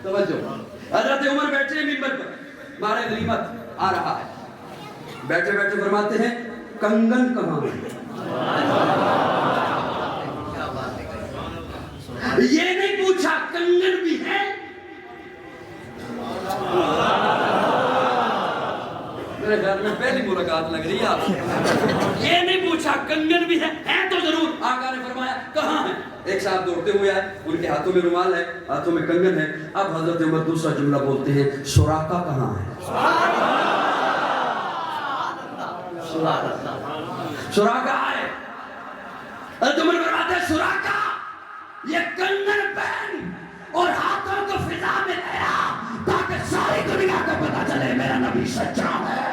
توجہ، حضرت عمر بیٹھے ہیں منبر پر، مارے غنیمت آ رہا ہے، بیٹھے بیٹھے فرماتے ہیں کنگن کہاں ہے؟ یہ نہیں پوچھا کنگن بھی ہے؟ میرے گھر میں پہلی ملاقات لگ رہی ہے آپ سے۔ یہ نہیں پوچھا کنگن بھی ہے تو ضرور۔ آقا نے فرمایا کہاں ہے؟ ایک صاحب دوڑتے ہوئے آئے، ان کے ہاتھوں میں رومال ہے، ہاتھوں میں کنگن ہے۔ اب حضرت عمر دوسرا جملہ بولتے ہیں سراقہ کہاں ہے؟ سراقہ آئے، حضرت عمر فرماتے ہیں سراقہ یہ کنگن پہن اور ہاتھوں کو فضا میں لیا تاکہ ساری دنیا کو پتا چلے میرا نبی سچا ہے۔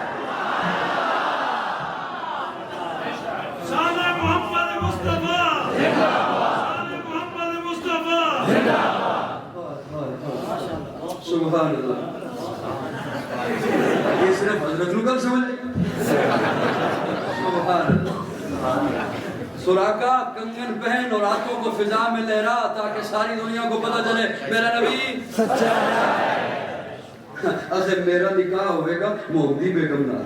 شان محمد مصطفیٰ، شان محمد مصطفیٰ، سبحان اللہ۔ یہ صرف حضرت لوگ سمجھے؟ سبحان اللہ۔ سراقہ کنگن پہن اور ہاتھوں کو فضا میں لہرا تاکہ ساری دنیا کو پتا چلے میرا نبی سچا ہے۔ اسے میرا نکاح ہوئے گا محمدی بیگم نال،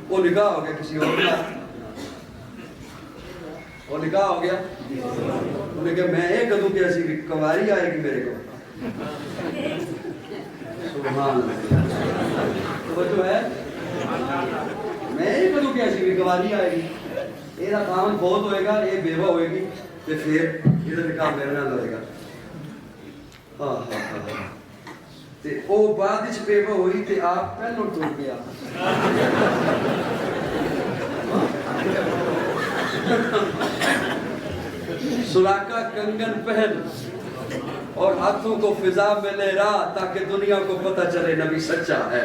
وہ نکاح ہو گیا کسی اور کا، وہ نکاح ہو گیا، انہوں نے کہا میں ایک کدوں کی ایسی کواری آئے گی میرے کو۔ سبحان اللہ، وہ جو ہے میں ایک کدوں کی ایسی کواری آئے گی، یہ خامن بہت ہوئے گا، یہ بیوہ ہوئے گی، تو پھر یہ نکاح میرے نال ہوئے گا۔ تے او بعد وچ بیوہ ہوئی تے آپ پہلوں ٹر گیا۔ سراقہ کنگن پہن اور ہاتھوں کو فضا میں لہرا تاکہ دنیا کو پتہ چلے نبی سچا ہے۔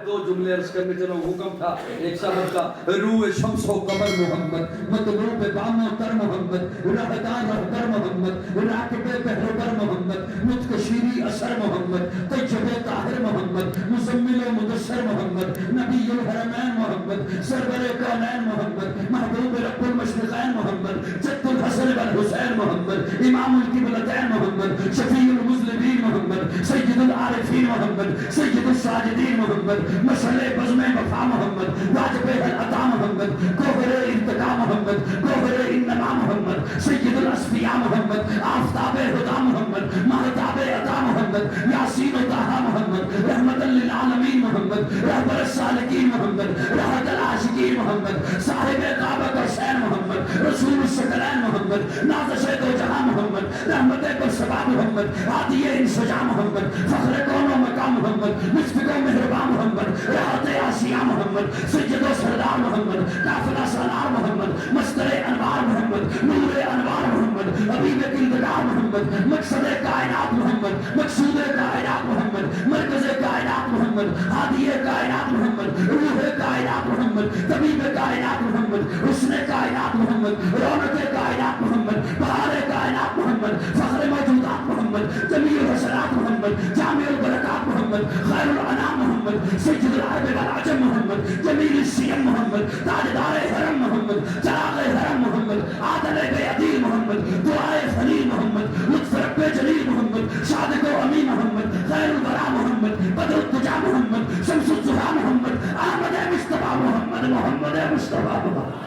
دو جملے عرض کرنے چلو، حکم تھا ایک صاحب کا روح شمس و قمر محمد، مطلوب بام و تر محمد، راہدار رہبر محمد، راکب بہربر محمد، نطق شیری اثر محمد، طیب طاہر محمد، مزمل و مدثر محمد، نبی الحرمین محمد، سرور کونین محمد، محبوب رب المشرقین محمد، جد الحسن والحسین محمد، امام القبلتین محمد، شفیع المذنبین محمد، سید العارفین محمد، سید الساجدین محمد، مسئلہ بزم وفا محمد، واجب العطا محمد، گوہر ارتقا محمد، گوہر انما محمد، سید الاسفیاء محمد، آفتاب ہدا محمد، مہتاب عطا محمد، یاسین و طہا محمد، رحمت للعالمین محمد، رہبر السالکین محمد، راحت العاشقین محمد، صاحب کعبہ حسین محمد، رسول الثقلین محمد، نازش دو جہاں محمد، رحمت برسبا محمد، عادی انسجا محمد، فخر کون و مقام محمد، مشفق و مہربان محمد، راحت آسیہ محمد، سید و سردار محمد، قافلہ سالار محمد، مصدر انوار محمد، نور انوار محمد، حبیب کردگار محمد، مقصد کائنات محمد، مقصود کائنات محمد، مرکز کائنات محمد، ہادی کائنات محمد، روح کائنات محمد، طبیب کائنات محمد، حسن کائنات محمد، رونق کائنات محمد، بہار کائنات محمد، فخر موجودات محمد، جمیع الحسنات محمد، جامع البرکات محمد، خیر الانام محمد، سید العرب والعجم محمد، جمیل السیم محمد، تاجدار حرم محمد، چراغ حرم محمد، عادل بیعدیل محمد، دعائے خلیل محمد، لطف رب جلیل محمد، صادق و امین محمد، خیر البرا محمد، بدر الدجا محمد، شمس الضحا محمد، احمد مصطفیٰ محمد، محمد مصطفیٰ محمد۔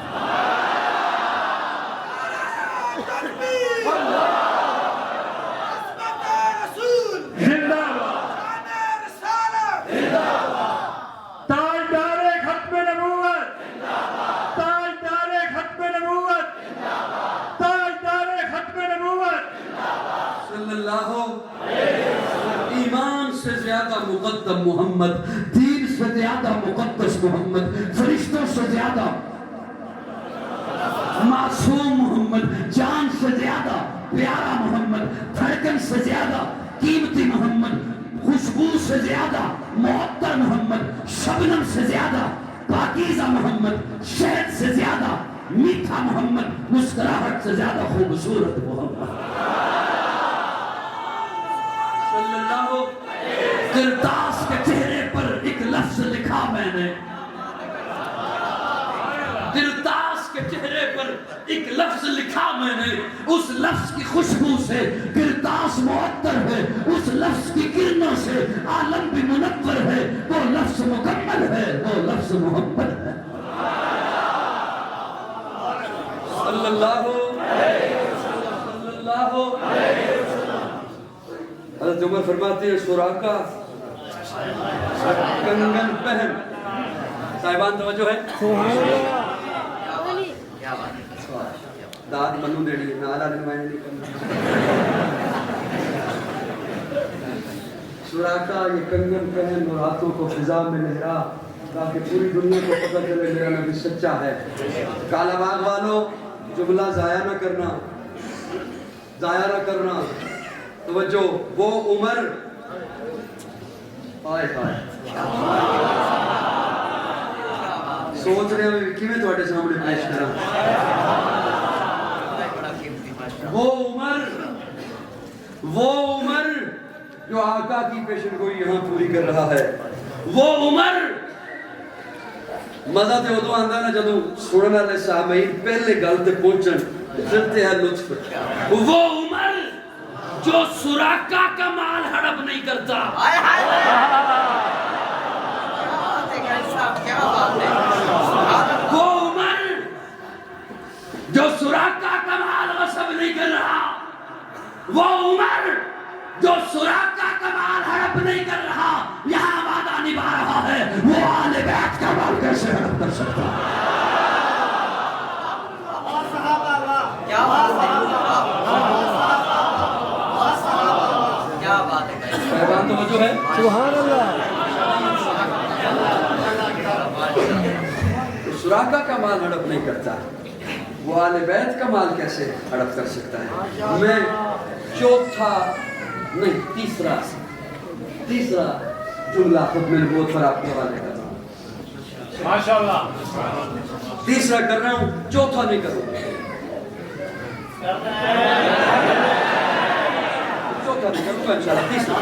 ایمان سے زیادہ مقدم محمد، دین سے زیادہ مقدس محمد، فرشتوں سے زیادہ معصوم محمد، جان سے زیادہ پیارا محمد، دھڑکن سے زیادہ قیمتی محمد، خوشبو سے زیادہ معطر محمد، شبنم سے زیادہ پاکیزہ محمد، شہد سے زیادہ میٹھا محمد، مسکراہٹ سے زیادہ خوبصورت محمد۔ کرتاس کے چہرے پر ایک لفظ لکھا میں نے، کرتاس کے چہرے پر ایک لفظ لکھا میں نے، اس لفظ کی خوشبو سے کرتاس معطر ہے، اس لفظ کی کرنوں سے عالم بھی منور ہے، وہ لفظ مکمل ہے، وہ لفظ محمد ہے صلی اللہ حضرت عمر فرماتے ہیں سراقہ کنگن پہن، صاحبان توجہ ہے، داد منو دیڑی نالا نمائنے نہیں کرنا، سراقہ یہ کنگن پہن اور ہاتھوں کو فضا میں لہرا تاکہ پوری دنیا کو پتہ چلے میرا نبی سچا ہے۔ کالا باغ والو جملہ ضائع نہ کرنا، ضائع نہ کرنا، توجہ، وہ عمر آئے سوچ رہے ہیں کہ میں تھوڑے سامنے پیش کروں، وہ عمر جو آقا کی پیشن گوئی یہاں پوری کر رہا ہے، وہ عمر مزہ تے ادو آندا نا جدو سنن والے سامعین پہلے گل تے پہنچن پھرتے ہیں لطف، وہ عمر جو سراقہ کا مال ہڑپ نہیں کرتا، وہ عمر جو سراقہ کا مال غصب نہیں کر رہا، وہ عمر جو سراقہ کا مال ہڑپ نہیں کر رہا، یہاں وعدہ نبھا رہا ہے، وہ آل بیت کا مال کیسے ہڑپ کر سکتا ہے؟ کیا بات ہے، صاحبان توجہ ہے، سبحان اللہ، سراقہ کا مال ہڑپ نہیں کرتا، وہ آل بیت کا مال کیسے ہڑپ کر سکتا ہے؟ میں چوتھا نہیں تیسرا جملہ ختم نبوت پر آپ کے حوالے کر رہا ہوں، ماشاءاللہ، تیسرا کر رہا ہوں، چوتھا نہیں کروں گا، چوتھا نہیں کروں گا انشاءاللہ، تیسرا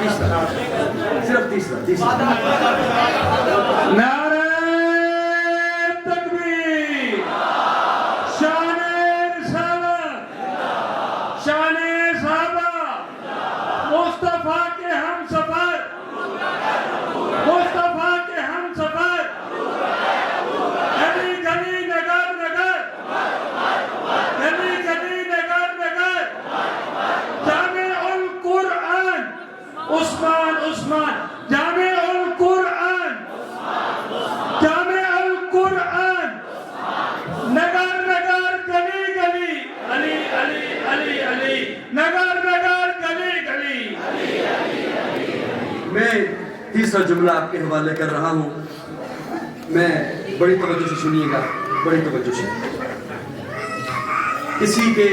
صرف تیسرا نعرہ تکبیر، شان رسالت، شان صحابہ، مصطفیٰ کے ہم سفر، مصطفیٰ کے ہم سفر، گلی گلی نگر نگر، گلی گلی نگر نگر، جامع القرآن عثمان، جامع القرآن، جامع القرآن، نگر نگر گلی گلی، علی علی علی علی، نگر نگر گلی گلی، میں تیسرا جملہ آپ کے حوالے کر رہا ہوں، میں بڑی توجہ سے سنیے گا، بڑی توجہ سے، کسی کے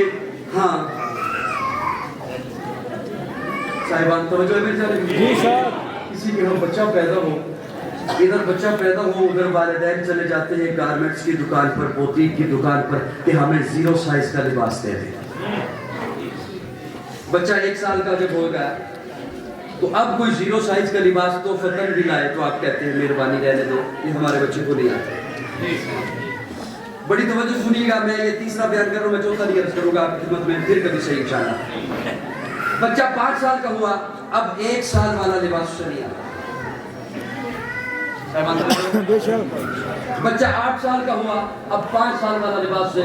ہاں صاحبان توجہ ہے میرے جانے، کسی کے ہم بچہ پیدا ہو، ادھر بچہ پیدا ہو، ادھر والدین چلے جاتے ہیں گارمنٹس کی دکان پر، بوتیک کی دکان پر کہ ہمیں 0 سائز کا لباس دے دیں، بچہ 1 سال کا جب ہوگا تو اب کوئی 0 سائز کا لباس تو فتن بھی لائے تو آپ کہتے ہیں مہربانی رہنے دو، یہ ہمارے بچے کو نہیں آتا۔ بڑی توجہ سنیے گا، میں یہ تیسرا بیان کر رہا ہوں، میں چوتھا نہیں عرض کروں گا آپ کی خدمت میں پھر کبھی صحیح انشاءاللہ۔ بچہ 5 سال کا ہوا، اب 1 سال والا لباس نہیں آتا، بچہ 8 سال کا ہوا، اب 5 سال والا لباس سے،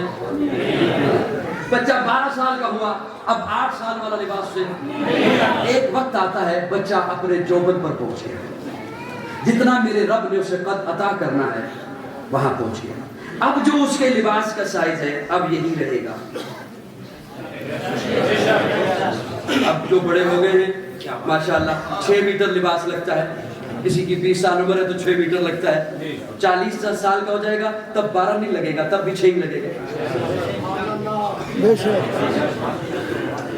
بچہ 12 سال کا ہوا، اب 8 سال والا لباس سے، ایک وقت آتا ہے بچہ اپنے جوبن پر پہنچ گیا، جتنا میرے رب نے اسے قد عطا کرنا ہے وہاں پہنچ گیا، اب جو اس کے لباس کا سائز ہے اب یہی رہے گا، اب جو بڑے ہو گئے ہیں ماشاءاللہ 6 میٹر لباس لگتا ہے، کسی کی 20 سال عمر ہے تو 6 میٹر لگتا ہے، 40 سال کا ہو جائے گا تب 12 نہیں لگے گا، تب بھی 6 ہی لگے گا،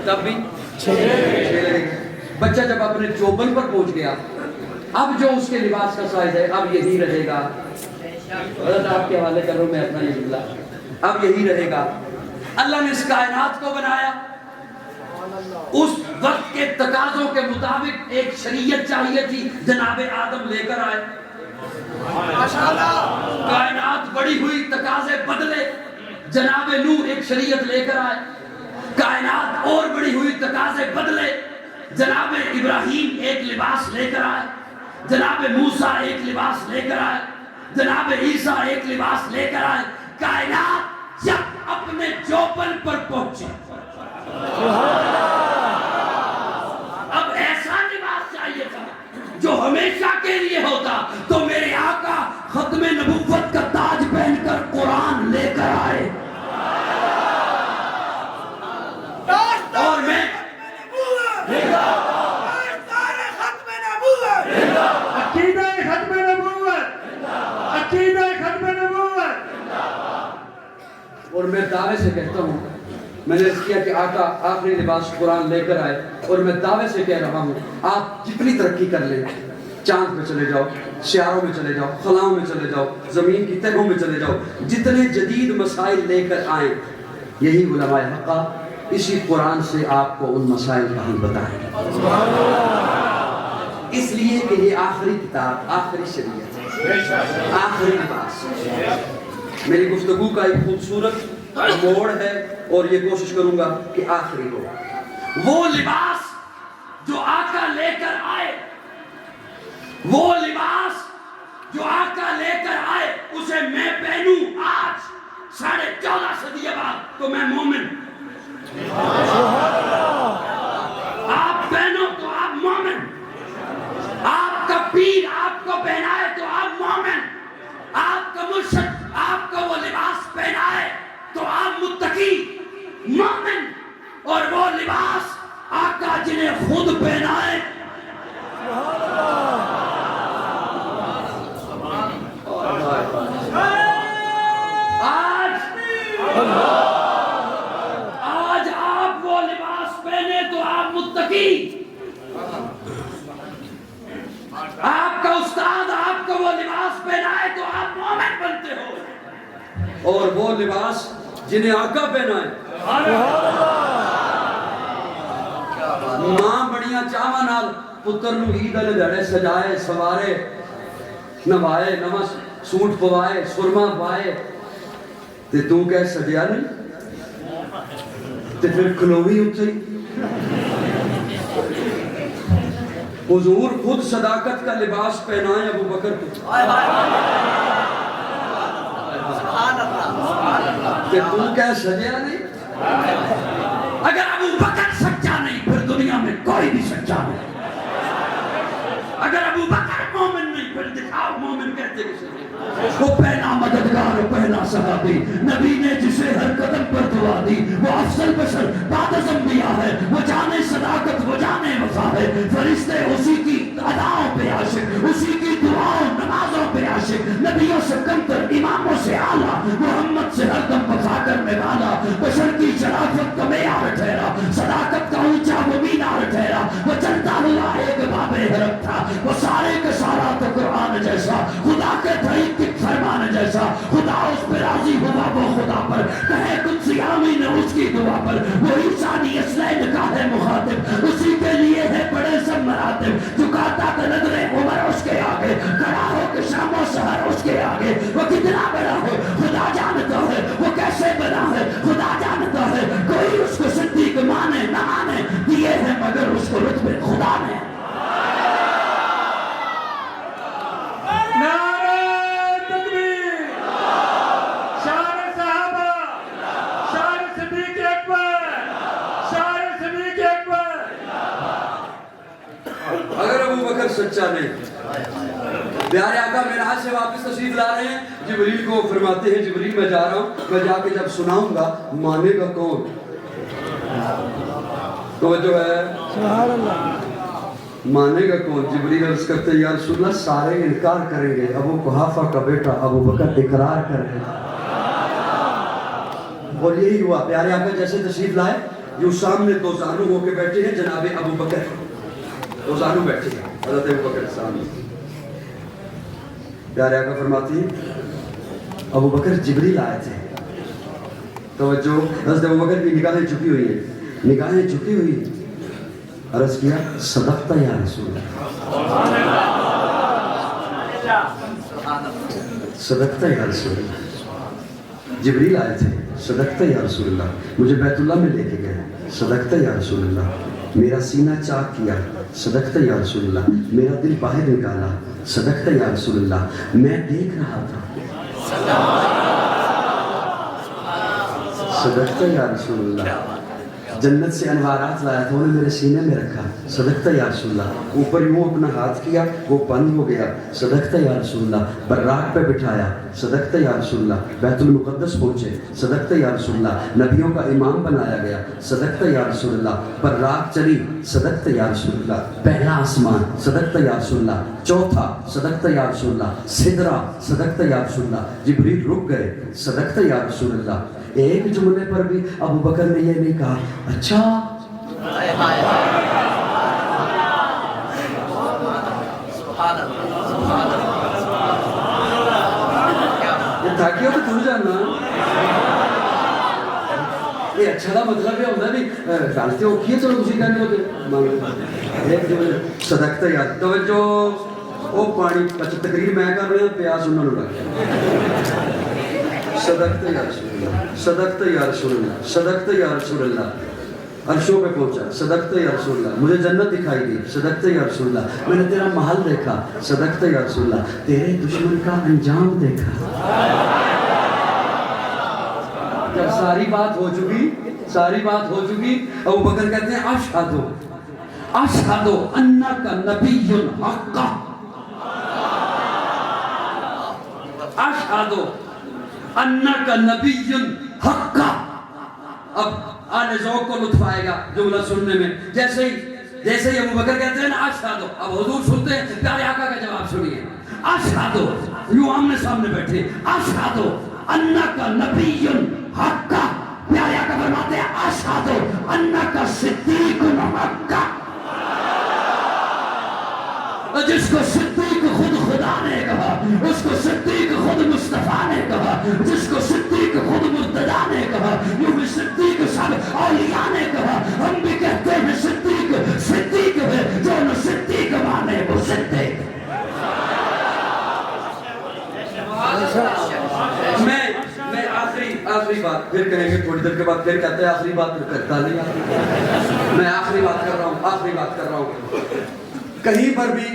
تب بھی 6 لگے گا۔ بچہ جب اپنے چوبن پر پہنچ گیا، اب جو اس کے لباس کا سائز ہے اب یہی رہے گا، حضرت آپ کے حوالے کروں میں اپنا یہ جملہ، اب یہی رہے گا۔ اللہ نے اس کائنات کو بنایا، اس وقت کے تقاضوں کے مطابق ایک شریعت چاہیے تھی، جناب آدم لے کر آئے. ماشاءاللہ. کائنات بڑی ہوئی، تقاضے بدلے، جناب نوح ایک شریعت لے کر آئے. کائنات اور بڑی ہوئی، تقاضے بدلے، جناب ابراہیم ایک لباس لے کر آئے. جناب موسیٰ ایک لباس لے کر آئے. جناب عیسیٰ ایک لباس لے کر آئے. کائنات جب اپنے جوبل پر پہنچی، اب ایسا لباس چاہیے تھا جو ہمیشہ کے لیے ہوتا، تو میرے آقا ختم نبوت کا تاج پہن کر قرآن لے کر آئے. اور میں عقیدہ ختم نبوت، عقیدہ ختم نبوت. اور میں دعوے سے کہتا ہوں، میں نے کیا کہ آقا آخری لباس قرآن لے کر آئے، اور میں دعوے سے کہہ رہا ہوں آپ جتنی ترقی کر لیں، چاند پہ چلے جاؤ، سیاروں میں چلے جاؤ، خلاؤں میں چلے جاؤ، زمین کی تہوں میں چلے جاؤ، جتنے جدید مسائل لے کر آئیں، یہی علماء حقہ اسی قرآن سے آپ کو ان مسائل کا حل بتائیں. اس لیے کہ یہ آخری کتاب، آخری شریعت، آخری لباس. میری گفتگو کا ایک خوبصورت موڑ ہے، اور یہ کوشش کروں گا کہ آخری ہو. وہ لباس جو آقا لے کر آئے، وہ لباس جو آقا لے کر آئے، اسے میں پہنوں آج 14.5 صدی بعد تو میں مومن. آپ پہنو تو آپ مومن. آپ کا پیر آپ کو پہنائے تو آپ مومن. آپ کا مرشد آپ کو وہ لباس پہنائے تو آپ متقی مومن. اور وہ لباس آقا جنہیں خود پہنائے، آج آپ وہ لباس پہنے تو آپ متقی. آپ کا استاد آپ کو وہ لباس پہنائے تو آپ مومن بنتے ہو. اور وہ لباس جنہیں آقا پہنائے، ماں بڑیاں چاواں نال پتر نو عید والے دھڑے سجائے سوارے، نوائے، نواں سوٹ پوائے، سرما پائے، تے تو کہہ سجیا نہیں، تے پھر کھلوی اتھے. حضور خود صداقت کا لباس پہنائے ابو بکر کو، کہ تم کہہ سجیا نہیں. اگر ابو بکر سچا نہیں، پھر دنیا میں کوئی بھی سچا نہیں. اگر ابو بکر مومن نہیں، پھر دکھاؤ مومن کہتے کسے. وہ پہلا مددگار، پہلا صحابی، نبی نے جسے ہر قدم پر دعا دی، وہ افضل بشر بعد از انبیاء ہے. وہ جانے صداقت، وہ جانے وفا ہے. فرشتے اسی کی اداؤں پہ عاشق، اسی کی دعاؤں نمازوں پہ عاشق. نبیوں سے کمتر، اماموں سے اعلیٰ، محمد سے ہر دم وفا کرنے والا. بشر کی شرافت کا معیار ٹھہرا، صداقت کا اونچا وہ مینار ٹھہرا. وہ چلتا ہوا ایک باب حرم تھا، وہ سارے کا سارا تو قرآن جیسا، خدا کے طریق کے فرمان جیسا. خدا اس پہ راضی ہوا، وہ خدا پر کہے قدسی آمین اس کی دعا پر. وہ انسانی اسلام کا ہے مخاطب، اسی کے لیے ہے بڑے سب مراتب. جھکاتا تھا نظریں عمر اس کے آگے، کھڑا ہو کے شام و سحر اس کے آگے. وہ کتنا بڑا ہے خدا جانتا ہے، وہ کیسے بنا ہے خدا جانتا ہے. کوئی اس کو صدیق مانے نہ مانے، دیے ہیں مگر اس کو رتبے خدا نے. نعرہ تکبیر، شان صحابہ، شان صدیق اکبر، شان صدیق اکبر. اگر ابو بکر سچا نہیں، پیارے آقا معراج سے واپس تشریف لا رہے ہیں. جبریل کو فرماتے ہیں جبریل میں جا رہا ہوں، میں جا کے جب سناؤں گا مانے گا کون؟ تو جو ہے سبحان اللہ. مانے گا کون؟ جبریل عرض کرتے ہیں یا رسول اللہ سارے انکار کریں گے، ابو قحافہ کا بیٹا ابو بکر اقرار کر رہے ہیں. اور یہی ہوا. پیارے آقا جیسے تشریف لائے، جو سامنے دو زانو ہو کے بیٹھے ہیں جناب ابو بکر، دو زانو بیٹھے ہیں حضرت ابو بکر سامنے. پیارے آقا فرماتی ہیں ابو بکر جبریل آئے تھے. توجہ، حضرت ابو بکر کی نگاہیں جھکی ہوئی ہیں، نگاہیں جھکی ہوئی ہیں. عرض کیا صدقت یا رسول اللہ، صدقت یا رسول اللہ. جبریل آئے تھے، صدقت یا رسول اللہ، مجھے بیت اللہ میں لے کے گئے، صدقت یا رسول اللہ، میرا سینہ چاک کیا، صدقت یا رسول اللہ، میرا دل باہر نکالا، صدقت یا رسول اللہ، میں دیکھ رہا تھا، صدقت یا رسول اللہ، جنت سے انوارات لایا تھا انہیں میرے سینے میں رکھا، صدقت یا رسول اللہ، اوپر یوں اپنا ہاتھ کیا وہ بند ہو گیا، صدقت یا رسول اللہ، براق پہ بٹھایا، صدقت یا رسول اللہ، بیت المقدس پہنچے، صدقت یا رسول اللہ، نبیوں کا امام بنایا گیا، صدقت یا رسول اللہ، براق چلی، صدقت یا رسول اللہ، پہلا آسمان، صدقت یا رسول اللہ، چوتھا، صدقت یا رسول اللہ، سدرہ، صدقت یا رسول اللہ، جبریل رک گئے، صدقت یا رسول اللہ. ایک جملے پر بھی ابو بکر نے یہ نہیں کہا اچھا یہ تاکہ تو تھوڑ جانا یہ اچھا دا مطلب یہ ہوتا ہے بھی غلطی اوکھی ہے چلو تسی کہنے ہوتے ایک جملے صدقت یاد توجہ وہ پانی تقریر میں کر رہے ہیں پیاس انہوں نے رکھا صدقت یا رسول اللہ، صدقت یا رسول اللہ، صدقت یا رسول اللہ، عرشوں پہ پہنچا، صدقت یا رسول اللہ، مجھے جنت دکھائی دی، صدقت یا رسول اللہ، میں نے تیرا محل دیکھا، صدقت یا رسول اللہ، تیرے دشمن کا انجام دیکھا. جب ساری بات ہو چکی ابو بکر کہتے ہیں اشہدو انک نبی حق، اشہدو انک نبی حق. اب آل ذوق کو لطف آئے گا جملہ سننے میں، جیسے ہی ابو بکر کہتے ہیں نا اشہدو، اب حضور سنتے ہیں پیارے آقا کا جواب سنیے، اشہدو یوں آمنے سامنے بیٹھے، اشہدو انک نبی حق، پیارے آقا فرماتے ہیں اشہدو انک صدیق حق. جس کو صدیق خود خدا نے کہا، اس کو صدیق خود مصطفیٰ نے کہا، جس کو صدیق خود مرتضیٰ نے کہا، یوں بھی صدیق سب اولیاء نے کہا. ہم بھی کہتے ہیں صدیق ہے، جو نہ صدیق مانے وہ صدیق. میں آخری بات پھر کہیں گے تھوڑی دیر کے بعد، پھر کہتے ہیں آخری بات پھر کرتا نہیں. میں آخری بات کر رہا ہوں. کہیں پر بھی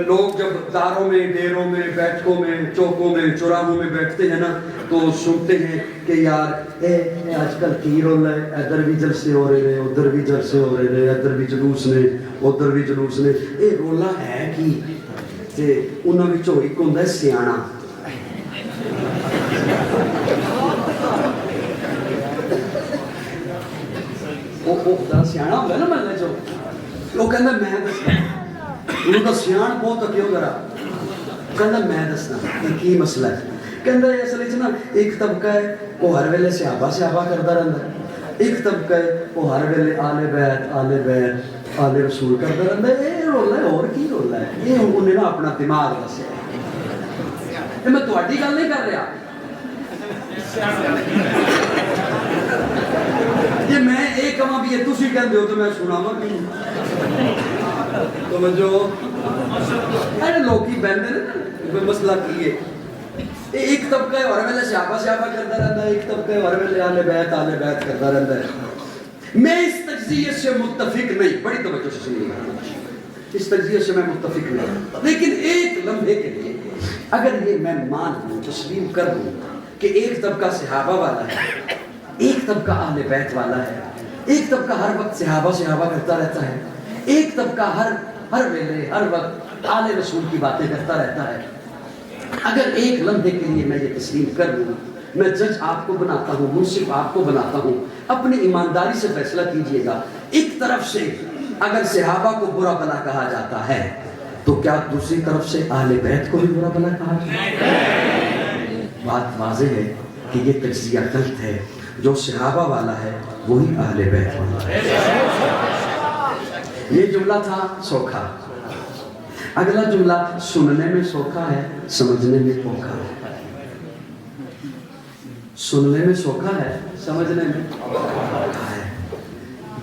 لوگ جب داروں میں، ڈیروں میں، بیٹھکوں میں، چوکوں میں، چوراہوں میں بیٹھتے ہیں نا تو سنتے ہیں کہ یار آج کل کی رول ہے، ادھر بھی جلسے ہو رہے ہیں، ادھر بھی جلسے ہو رہے ہیں، ادھر بھی جلوس نے، ادھر بھی جلوس نے. یہ رولا ہے کہ انہوں میں ایک ہوں ہے سیانا. وہ سیانا ہوگا نا محلے چو، وہ کہنا میں دسنا، انہوں کا سیان بہت کیوں کرا، کہنا میں دسنا یہ کی مسئلہ ہے. کہنا یہ اصل چ نا ایک طبقہ ہے وہ ہر ویلے صحابہ کرتا رہتا ہے، ایک طبقہ ہے وہ ہر ویلے آل بیت آل رسول کرتا رہتا ہے. یہ رولا ہے اور کی رولا ہے، یہ انہیں نا اپنا دماغ دسیا. میں تہاڈی گل نہیں کر رہا، یہ میں ایک کما بھی ہے تسی کہندے ہو تو میں سناواں کیوں. توجہ ارے لوکی بہندے نے مسئلہ کی ہے. ایک طبقہ ہے ہر ویلے صحابہ کرتا رہتا ہے، ایک طبقہ ہے ہر ویلے آل بیت کرتا رہتا ہے. میں اس تجزیے سے متفق نہیں، بڑی توجہ سے سنیے، اس تجزیے سے میں متفق نہیں، لیکن ایک لمحے کے لیے اگر یہ میں مان لوں، تسلیم کر دوں کہ ایک طبقہ صحابہ والا ہے، ایک طبقہ اہل بیت والا ہے، ایک طبقہ ہر وقت صحابہ کرتا رہتا ہے، ایک طبقہ ہر ویلے ہر وقت آل رسول کی باتیں کرتا رہتا ہے. اگر ایک لمحے کے لیے میں یہ تسلیم کر لوں، میں جج آپ کو بناتا ہوں، منصف آپ کو بناتا ہوں، اپنی ایمانداری سے فیصلہ کیجئے گا. ایک طرف سے اگر صحابہ کو برا بھلا کہا جاتا ہے تو کیا دوسری طرف سے اہل بیت کو بھی برا بھلا کہا جاتا ہے؟ بات واضح ہے کہ یہ تجزیہ غلط ہے. جو صحابہ والا ہے وہی اہل بیت والا ہے. یہ جملہ تھا سوکھا. اگلا جملہ سننے میں سوکھا ہے، سمجھنے میں اوکھا ہے. سننے میں سوکھا ہے، سمجھنے میں اوکھا ہے.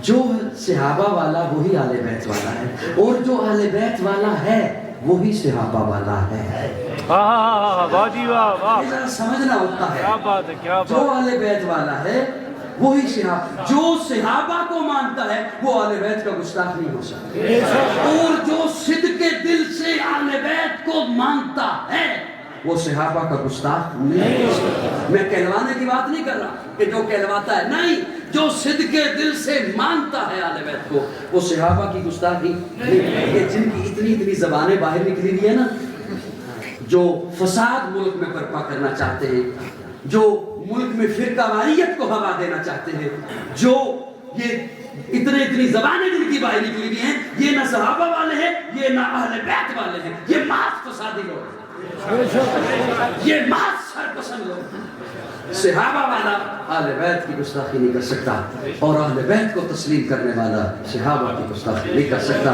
جو صحابہ والا وہی آل بیت والا ہے، اور جو آل بیت والا ہے وہی صحابہ والا ہے۔ واہ جی واہ واہ، یہ ذرا سمجھنا ہوتا ہے، کیا بات ہے، کیا جو بات۔ آل بیت والا ہے وہی صحابہ، جو صحابہ کو مانتا ہے وہ آل بیت کا گستاخ نہیں ہو سکتا، اور جو صدق دل سے آل بیت کو مانتا ہے وہ صحابہ کا گستاخ نہیں ہو سکتا۔ میں کہلوانے کی بات نہیں کر رہا کہ جو کہلواتا ہے، نہیں، جو صدق دل سے مانتا ہے آل بیت کو وہ صحابہ کی گستاخی نہیں۔ یہ جن کی اتنی زبانیں باہر نکلی ہوئی ہے نا، جو فساد ملک میں برپا کرنا چاہتے ہیں، جو ملک میں فرقہ واریت کو ہوا دینا چاہتے ہیں، جو یہ اتنی زبانیں جن کی باہر نکلی ہوئی ہیں، یہ نہ صحابہ والے ہیں، یہ نہ اہل بیت والے ہیں، یہ ماس فسادی لوگ ہیں، یہ ماس سرپسند لوگ ہیں۔ صحابہ والا اہل بیت کی گستاخی نہیں کر سکتا، اور اہل بیت کو تسلیم کرنے والا صحابہ کی گستاخی نہیں کر سکتا۔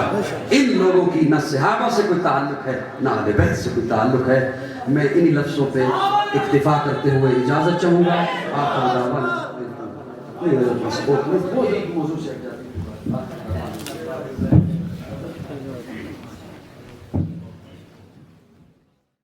ان لوگوں کی نہ صحابہ سے کوئی تعلق ہے نہ اہل بیت سے کوئی تعلق ہے۔ میں انہی لفظوں پہ اکتفا کرتے ہوئے اجازت چاہوں گا۔ آپ کا دعویٰ موضوع سے